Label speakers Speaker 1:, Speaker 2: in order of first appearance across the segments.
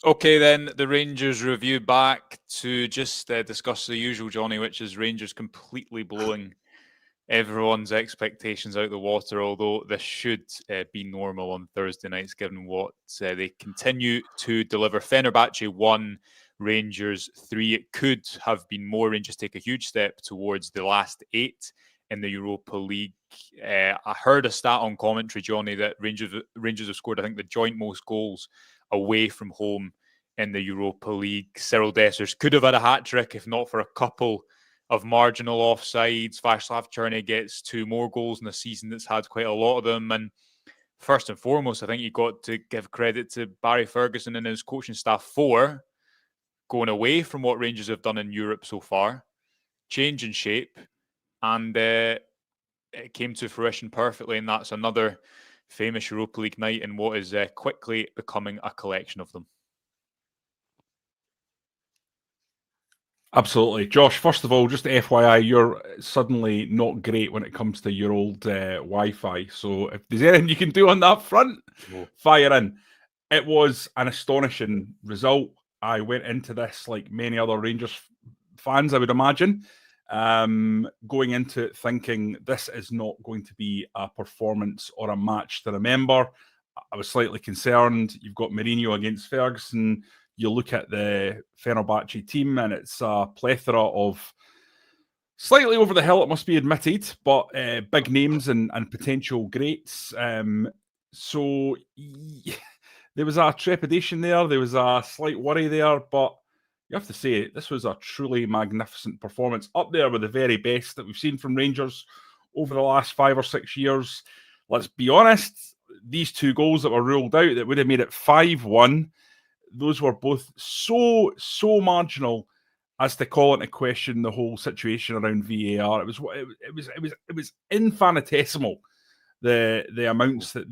Speaker 1: Okay, then the Rangers review back to just discuss the usual, Johnny, which is Rangers completely blowing everyone's expectations out the water, although this should be normal on Thursday nights, given what they continue to deliver. Fenerbahçe 1, Rangers 3. It could have been more. Rangers take a huge step towards the last 8 in the Europa League. I heard a stat on commentary, Johnny, that Rangers have scored, I think, the joint most goals away from home in the Europa League. Cyril Dessers could have had a hat-trick if not for a couple of marginal offsides. Václav Cerny gets 2 more goals in a season that's had quite a lot of them. And first and foremost, I think you got to give credit to Barry Ferguson and his coaching staff for going away from what Rangers have done in Europe so far, changing shape, and it came to fruition perfectly. And that's another famous Europa League night in what is quickly becoming a collection of them.
Speaker 2: Absolutely. Josh, first of all, just FYI, you're suddenly not great when it comes to your old Wi-Fi. So if there's anything you can do on that front, fire in. It was an astonishing result. I went into this like many other Rangers fans, I would imagine, going into it thinking this is not going to be a performance or a match to remember. I was slightly concerned. You've got Mourinho against Ferguson. You look at the Fenerbahçe team and it's a plethora of slightly over the hill, it must be admitted, but big names and potential greats. So there was a trepidation there. There was a slight worry there, but you have to say this was a truly magnificent performance, up there with the very best that we've seen from Rangers over the last 5 or 6 years. Let's be honest, these 2 goals that were ruled out that would have made it 5-1, those were both so marginal as to call into question the whole situation around VAR. It was infinitesimal, the amounts that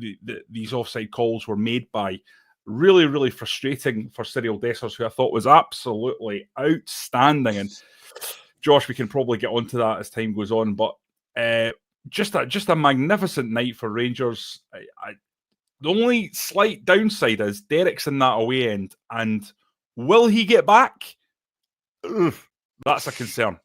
Speaker 2: these offside calls were made by. Really frustrating for Cyril Dessers, who I thought was absolutely outstanding. And Josh, we can probably get onto that as time goes on, but just a magnificent night for Rangers. The only slight downside is Derek's in that away end, and will he get back? That's a concern.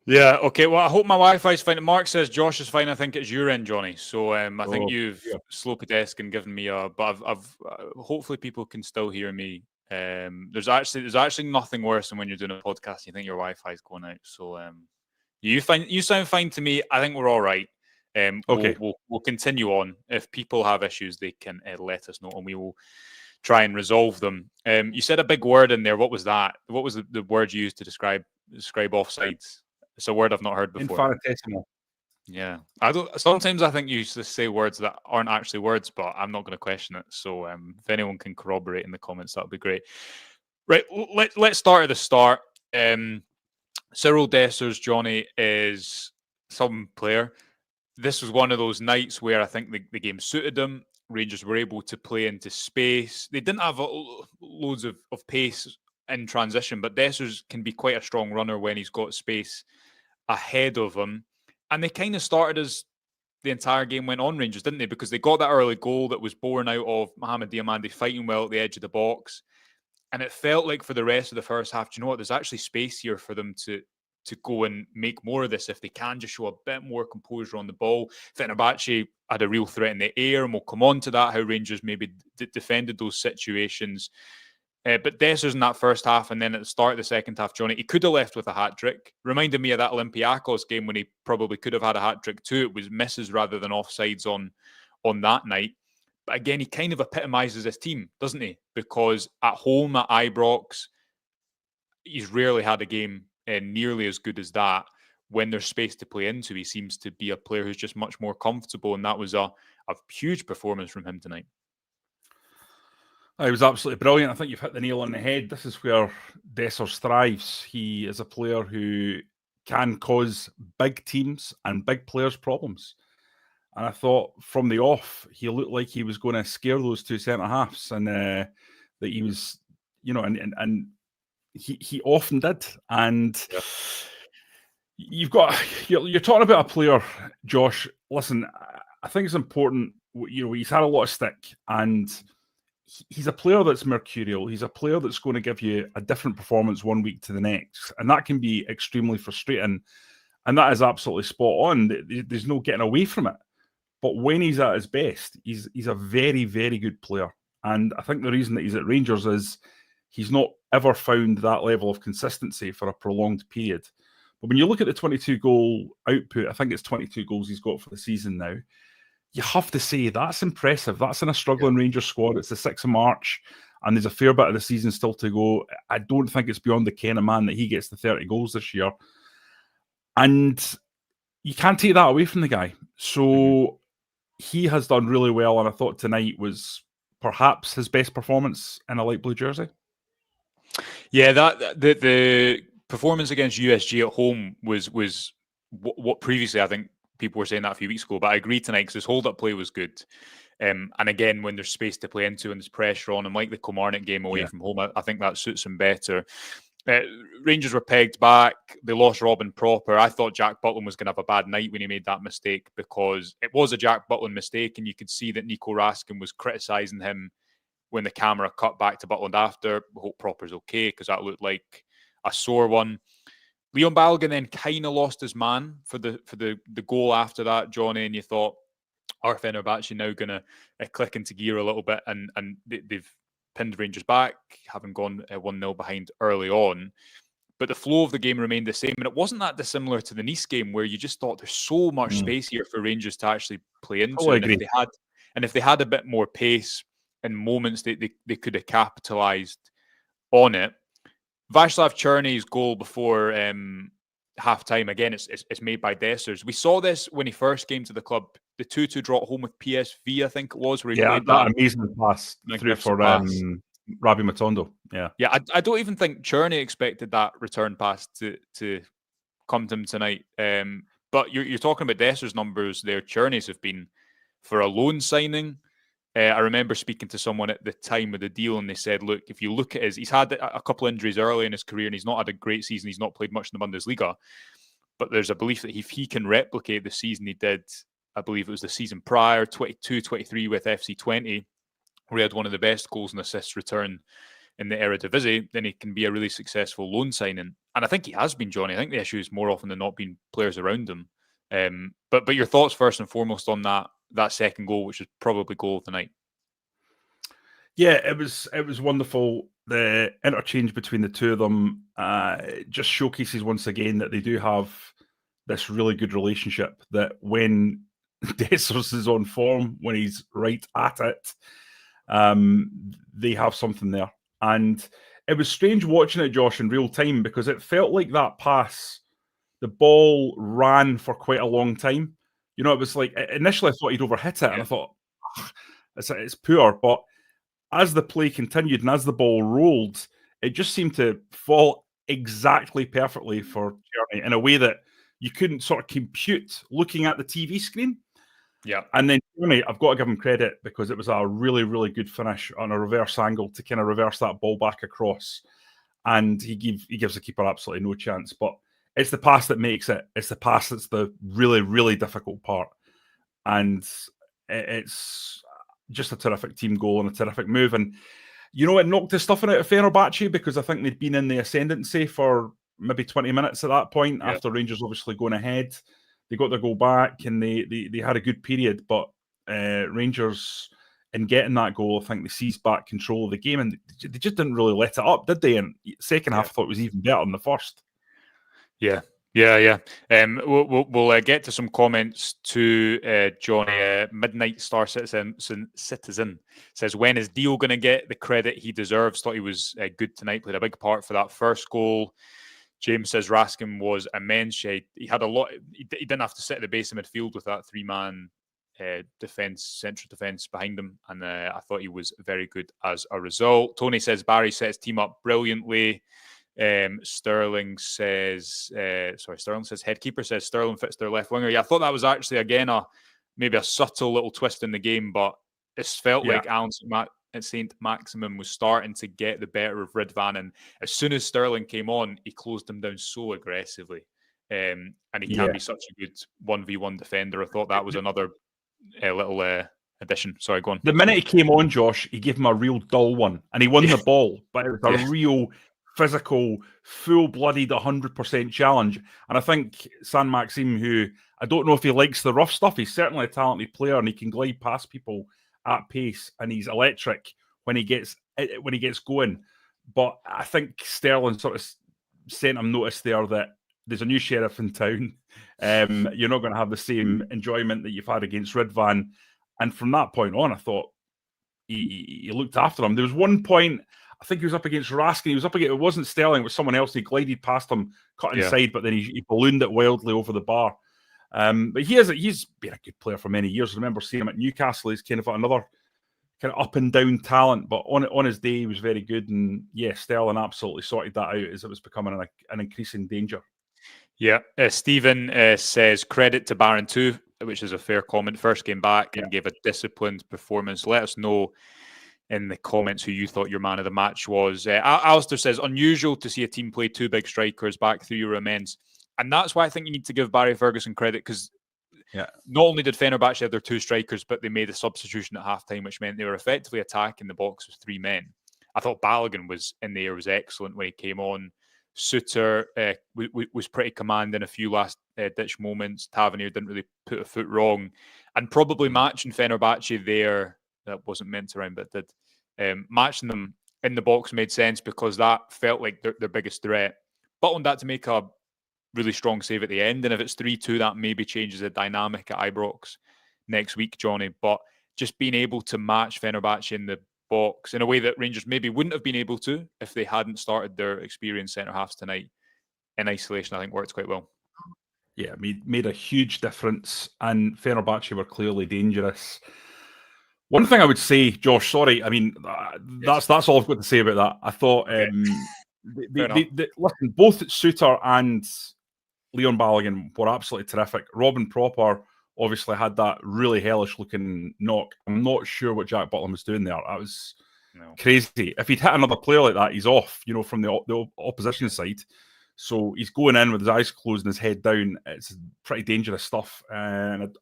Speaker 1: Yeah, okay. Well, I hope my Wi-Fi's fine. Mark says Josh is fine. I think it's your end, Johnny. So I think you've slow pedestrian given me a. But I've hopefully people can still hear me. There's actually nothing worse than when you're doing a podcast. You think your Wi-Fi's going out. So you sound fine to me. I think we're all right.
Speaker 2: Okay.
Speaker 1: We'll continue on. If people have issues, they can let us know, and we will try and resolve them. You said a big word in there. What was that? What was the word you used to describe offsides? It's a word I've not heard before.
Speaker 2: Infinitesimal.
Speaker 1: Yeah, sometimes I think you used to say words that aren't actually words, but I'm not going to question it. So if anyone can corroborate in the comments, that would be great. Right, let's start at the start. Cyril Dessers, Johnny, is some player. This was one of those nights where I think the game suited them. Rangers were able to play into space. They didn't have loads of pace in transition, but Dessers can be quite a strong runner when he's got space ahead of him. And they kind of started as the entire game went on, Rangers, didn't they? Because they got that early goal that was born out of Mohamed Diamandi fighting well at the edge of the box. And it felt like for the rest of the first half, do you know what? There's actually space here for them to go and make more of this if they can just show a bit more composure on the ball. Fenerbahçe had a real threat in the air, and we'll come on to that, how Rangers maybe defended those situations. But Dessers in that first half, and then at the start of the second half, Johnny, he could have left with a hat-trick. Reminded me of that Olympiacos game when he probably could have had a hat-trick too. It was misses rather than offsides on that night. But again, he kind of epitomises his team, doesn't he? Because at home at Ibrox, he's rarely had a game nearly as good as that. When there's space to play into, he seems to be a player who's just much more comfortable, and that was a huge performance from him tonight.
Speaker 2: It was absolutely brilliant. I think you've hit the nail on the head. This is where Dessers thrives. He is a player who can cause big teams and big players problems. And I thought from the off, he looked like he was going to scare those 2 centre-halves, and that he was, and he often did. And you're talking about a player, Josh. Listen, I think it's important. He's had a lot of stick, and he's a player that's mercurial. He's a player that's going to give you a different performance one week to the next, and that can be extremely frustrating. And that is absolutely spot on. There's no getting away from it. But when he's at his best, he's a very, very good player. And I think the reason that he's at Rangers is he's not ever found that level of consistency for a prolonged period. But when you look at the 22-goal output, I think it's 22 goals he's got for the season now. You have to say that's impressive. That's in a struggling Rangers squad. It's the 6th of March, and there's a fair bit of the season still to go. I don't think it's beyond the ken of man that he gets the 30 goals this year. And you can't take that away from the guy. So he has done really well, and I thought tonight was perhaps his best performance in a light blue jersey.
Speaker 1: Yeah, that the performance against USG at home was what previously I think people were saying that a few weeks ago, but I agree tonight because his hold-up play was good. And again, when there's space to play into and there's pressure on him, like the Kilmarnock game away from home, I think that suits him better. Rangers were pegged back. They lost Robin Proper. I thought Jack Butland was going to have a bad night when he made that mistake, because it was a Jack Butland mistake, and you could see that Nico Raskin was criticising him when the camera cut back to Butland after. Hope Proper's okay, because that looked like a sore one. Leon Balogun then kind of lost his man for the goal after that, Jonny, and you thought, are Fenerbahçe now going to click into gear a little bit, and they've pinned Rangers back, having gone 1-0 behind early on. But the flow of the game remained the same, and it wasn't that dissimilar to the Nice game, where you just thought there's so much space here for Rangers to actually play into.
Speaker 2: Oh,
Speaker 1: and if they had a bit more pace and moments, they could have capitalised on it. Václav Cerny's goal before half-time, again, it's made by Dessers. We saw this when he first came to the club, the 2-2 draw at home with PSV, I think it was, where he played
Speaker 2: that amazing pass through for Rabbi Matondo.
Speaker 1: Yeah, I don't even think Cerny expected that return pass to come to him tonight. But you're talking about Dessers' numbers there. Cerny's have been, for a loan signing, I remember speaking to someone at the time of the deal, and they said, look, if you look at he's had a couple injuries early in his career, and he's not had a great season. He's not played much in the Bundesliga. But there's a belief that if he can replicate the season he did, I believe it was the season prior, 22-23 with FC20, where he had one of the best goals and assists return in the Eredivisie, then he can be a really successful loan signing. And I think he has been, Jonny. I think the issue is more often than not being players around him. But your thoughts first and foremost on that second goal, which is probably goal of the night.
Speaker 2: Yeah, it was wonderful. The interchange between the two of them just showcases once again that they do have this really good relationship, that when Dessers is on form, when he's right at it, they have something there. And it was strange watching it, Josh, in real time, because it felt like that pass, the ball ran for quite a long time. You know, it was like, initially I thought he'd overhit it, and I thought, it's poor. But as the play continued and as the ball rolled, it just seemed to fall exactly perfectly for Cerny in a way that you couldn't sort of compute looking at the TV screen.
Speaker 1: Yeah.
Speaker 2: And then Cerny, I've got to give him credit, because it was a really, really good finish on a reverse angle to kind of reverse that ball back across. And he gives the keeper absolutely no chance. But it's the pass that makes it. It's the pass that's the really, really difficult part. And it's just a terrific team goal and a terrific move. And, you know, it knocked the stuffing out of Fenerbahçe, because I think they'd been in the ascendancy for maybe 20 minutes at that point, after Rangers obviously going ahead. They got their goal back, and they had a good period. But Rangers, in getting that goal, I think they seized back control of the game, and they just didn't really let it up, did they? And second half, I thought it was even better than the first.
Speaker 1: Yeah. We'll get to some comments to Jonny. Midnight Star Citizen says, when is Dio going to get the credit he deserves? Thought he was good tonight, played a big part for that first goal. James says Raskin was immense. He had a lot. He didn't have to sit at the base of midfield with that three-man central defence behind him, and I thought he was very good as a result. Tony says Barrie set his team up brilliantly. Sterling says head keeper says Sterling fits their left winger. Yeah, I thought that was actually again maybe a subtle little twist in the game, but it felt like Alan St. Maximin was starting to get the better of Ridvan, and as soon as Sterling came on, he closed him down so aggressively, and he can be such a good 1v1 defender. I thought that was another little addition. Sorry, go on.
Speaker 2: The minute he came on, Josh, he gave him a real dull one, and he won the ball, but it was a real physical, full-blooded, 100% challenge. And I think San Maxime, who I don't know if he likes the rough stuff, he's certainly a talented player, and he can glide past people at pace, and he's electric when he gets going. But I think Sterling sort of sent him notice there that there's a new sheriff in town. You're not going to have the same enjoyment that you've had against Ridvan. And from that point on, I thought he looked after him. There was one point, I think he was up against Raskin. He was up against, it wasn't Sterling, it was someone else. He glided past him, cut inside, but then he ballooned it wildly over the bar. But he's been a good player for many years. I remember seeing him at Newcastle. He's kind of another kind of up and down talent, but on his day, he was very good. And yeah, Sterling absolutely sorted that out as it was becoming an increasing danger.
Speaker 1: Yeah, Stephen says credit to Barron too, which is a fair comment. First game back and gave a disciplined performance. Let us know in the comments who you thought your man of the match was. Alistair says, unusual to see a team play two big strikers back through your immense. And that's why I think you need to give Barry Ferguson credit, because not only did Fenerbahçe have their two strikers, but they made a substitution at halftime, which meant they were effectively attacking the box with three men. I thought Balogun was in the air, was excellent when he came on. Suter was pretty commanding a few last-ditch moments. Tavernier didn't really put a foot wrong. And probably matching Fenerbahçe there, that wasn't meant to rhyme, but did. Matching them in the box made sense because that felt like their biggest threat. Butland had to make a really strong save at the end. And if it's 3-2, that maybe changes the dynamic at Ibrox next week, Johnny. But just being able to match Fenerbahçe in the box in a way that Rangers maybe wouldn't have been able to if they hadn't started their experienced centre-halves tonight in isolation, I think worked quite well.
Speaker 2: Yeah, made a huge difference, and Fenerbahçe were clearly dangerous. One thing I would say, Josh, sorry, I mean, that's all I've got to say about that. I thought, listen, both Suter and Leon Balogun were absolutely terrific. Robin Proper obviously had that really hellish-looking knock. I'm not sure what Jack Butland was doing there. That was crazy. If he'd hit another player like that, he's off, from the opposition side. So he's going in with his eyes closed and his head down. It's pretty dangerous stuff. And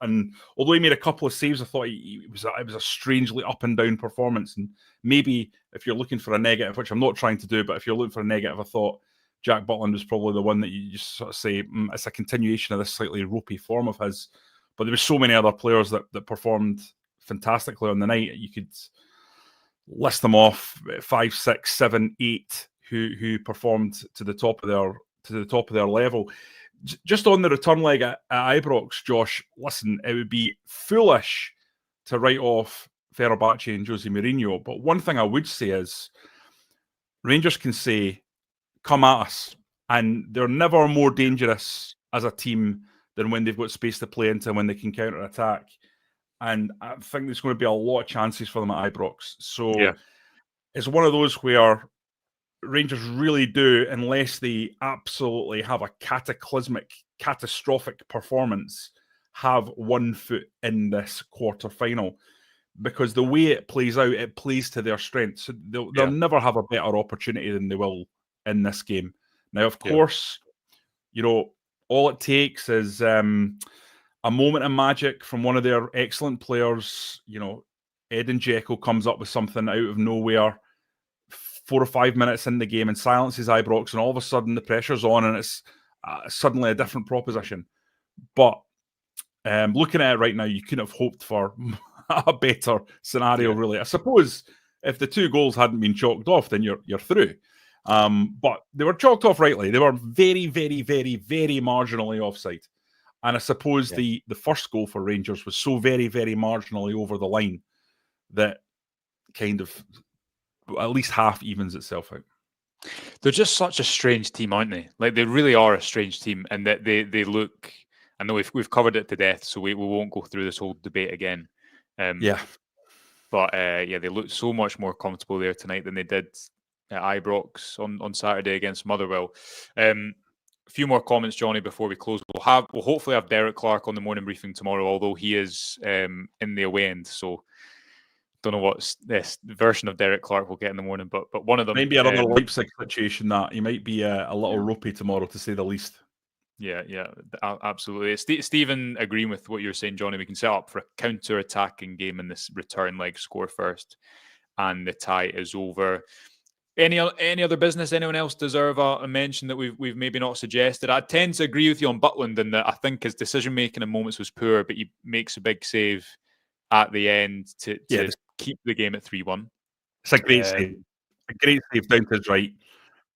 Speaker 2: although he made a couple of saves, I thought it was a strangely up and down performance. And maybe if you're looking for a negative, which I'm not trying to do, but if you're looking for a negative, I thought Jack Butland was probably the one that you just sort of say, it's a continuation of this slightly ropey form of his. But there were so many other players that performed fantastically on the night. You could list them off, 5, 6, 7, 8, who performed to the top of their level. Just on the return leg at Ibrox, Josh, listen, it would be foolish to write off Fenerbahçe and Jose Mourinho. But one thing I would say is Rangers can say, come at us. And they're never more dangerous as a team than when they've got space to play into and when they can counter-attack. And I think there's going to be a lot of chances for them at Ibrox. So it's one of those where Rangers really do, unless they absolutely have a catastrophic performance, have one foot in this quarter-final. Because the way it plays out, it plays to their strength. So they'll never have a better opportunity than they will in this game. Now, of course, all it takes is a moment of magic from one of their excellent players. Edin Dzeko comes up with something out of nowhere 4 or 5 minutes in the game and silences Ibrox, and all of a sudden the pressure's on and it's suddenly a different proposition. But looking at it right now, you couldn't have hoped for a better scenario, really. I suppose if the 2 goals hadn't been chalked off, then you're through. But they were chalked off rightly. They were very, very, very, very marginally offside. And I suppose the first goal for Rangers was so very, very marginally over the line that kind of at least half evens itself out.
Speaker 1: They're just such a strange team, aren't they? Like, they really are a strange team, and that they look. I know we've covered it to death, so we won't go through this whole debate again. But they look so much more comfortable there tonight than they did at Ibrox on Saturday against Motherwell. A few more comments, Johnny, before we close. We'll hopefully have Derek Clark on the morning briefing tomorrow, although he is in the away end, so don't know what this version of Derek Clark we'll get in the morning, but one of them.
Speaker 2: Maybe another Leipzig situation that he might be a little ropey tomorrow, to say the least.
Speaker 1: Yeah, absolutely. Stephen agreeing with what you're saying, Johnny. We can set up for a counter-attacking game in this return leg, score first, and the tie is over. Any other business? Anyone else deserve a mention that we've maybe not suggested? I tend to agree with you on Butland in that I think his decision making in moments was poor, but he makes a big save at the end to keep the game at 3-1.
Speaker 2: It's a great save. A great save down to his right.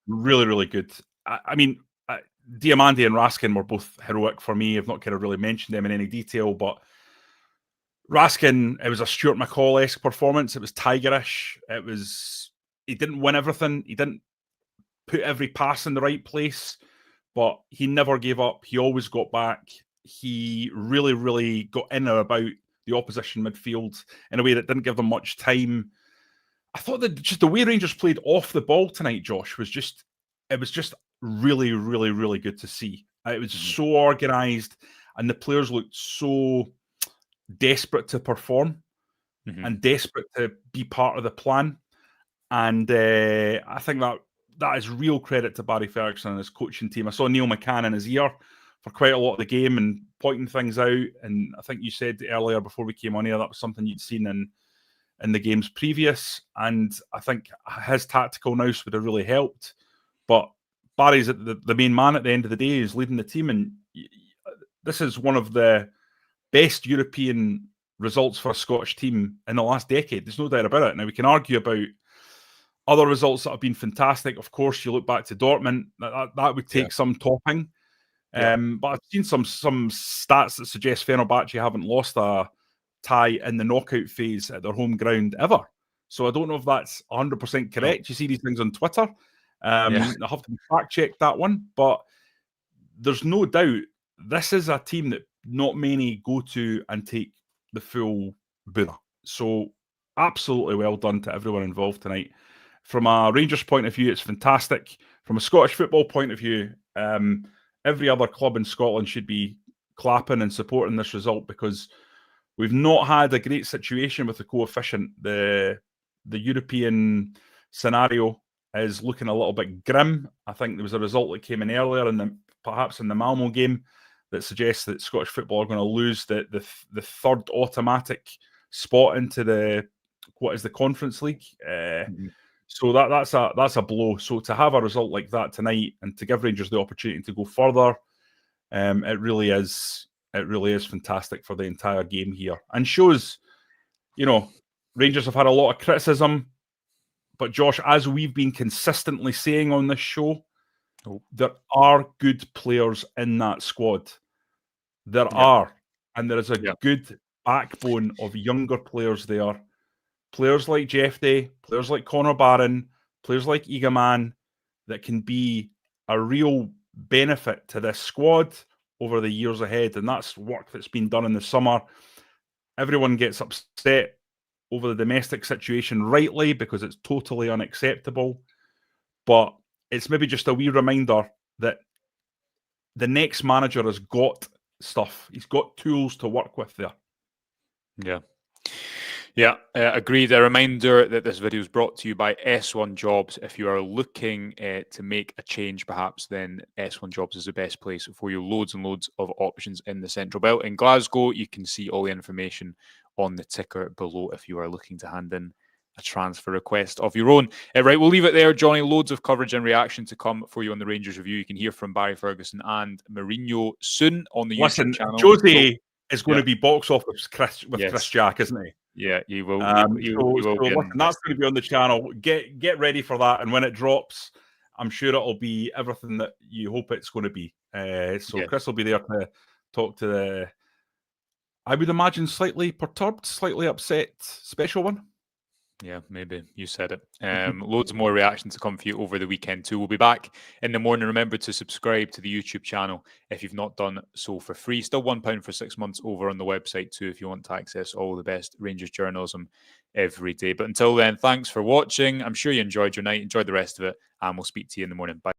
Speaker 2: Really, really good. I mean, Diamandi and Raskin were both heroic for me. I've not kind of really mentioned them in any detail, but Raskin, it was a Stuart McCall-esque performance. It was tigerish. He didn't win everything. He didn't put every pass in the right place, but he never gave up. He always got back. He really, really got in and about the opposition midfield in a way that didn't give them much time. I thought that just the way Rangers played off the ball tonight, Josh, was just really, really, really good to see. It was so organised, and the players looked so desperate to perform and desperate to be part of the plan. And I think that is real credit to Barry Ferguson and his coaching team. I saw Neil McCann in his ear for quite a lot of the game and pointing things out. And I think you said earlier before we came on here that was something you'd seen in the games previous. And I think his tactical nous would have really helped. But Barry's the main man at the end of the day. He's leading the team. And this is one of the best European results for a Scottish team in the last decade. There's no doubt about it. Now, we can argue about other results that have been fantastic. Of course, you look back to Dortmund, that would take some topping. But I've seen some stats that suggest Fenerbahçe haven't lost a tie in the knockout phase at their home ground ever. So I don't know if that's 100% correct. You see these things on Twitter. I have to fact-check that one. But there's no doubt this is a team that not many go to and take the full boona. So absolutely well done to everyone involved tonight. From a Rangers point of view, it's fantastic. From a Scottish football point of view, every other club in Scotland should be clapping and supporting this result because we've not had a great situation with the coefficient. The European scenario is looking a little bit grim. I think there was a result that came in earlier, perhaps in the Malmo game, that suggests that Scottish football are going to lose the third automatic spot into the Conference League. So that's a blow. So to have a result like that tonight and to give Rangers the opportunity to go further, it really is fantastic for the entire game here, and shows, Rangers have had a lot of criticism, but Josh, as we've been consistently saying on this show, there are good players in that squad. There are, and there is a good backbone of younger players there. Players like Jeff Day, players like Connor Barron, players like Egaman that can be a real benefit to this squad over the years ahead. And that's work that's been done in the summer. Everyone gets upset over the domestic situation, rightly, because it's totally unacceptable. But it's maybe just a wee reminder that the next manager has got stuff. He's got tools to work with there.
Speaker 1: Yeah, agreed. A reminder that this video is brought to you by S1 Jobs. If you are looking to make a change, perhaps, then S1 Jobs is the best place for you. Loads and loads of options in the Central Belt. In Glasgow, you can see all the information on the ticker below if you are looking to hand in a transfer request of your own. Right, we'll leave it there, Johnny. Loads of coverage and reaction to come for you on the Rangers Review. You can hear from Barry Ferguson and Mourinho soon on the YouTube channel.
Speaker 2: Josie is going to be box office Chris Jack, isn't he?
Speaker 1: Yeah, you will.
Speaker 2: Listen, that's going to be on the channel. Get ready for that, and when it drops, I'm sure it'll be everything that you hope it's going to be. Chris will be there to talk to the, I would imagine, slightly perturbed, slightly upset special one.
Speaker 1: Yeah, maybe. You said it. Loads more reactions to come for you over the weekend too. We'll be back in the morning. Remember to subscribe to the YouTube channel if you've not done so for free. Still £1 for 6 months over on the website too if you want to access all the best Rangers journalism every day. But until then, thanks for watching. I'm sure you enjoyed your night. Enjoy the rest of it. And we'll speak to you in the morning. Bye.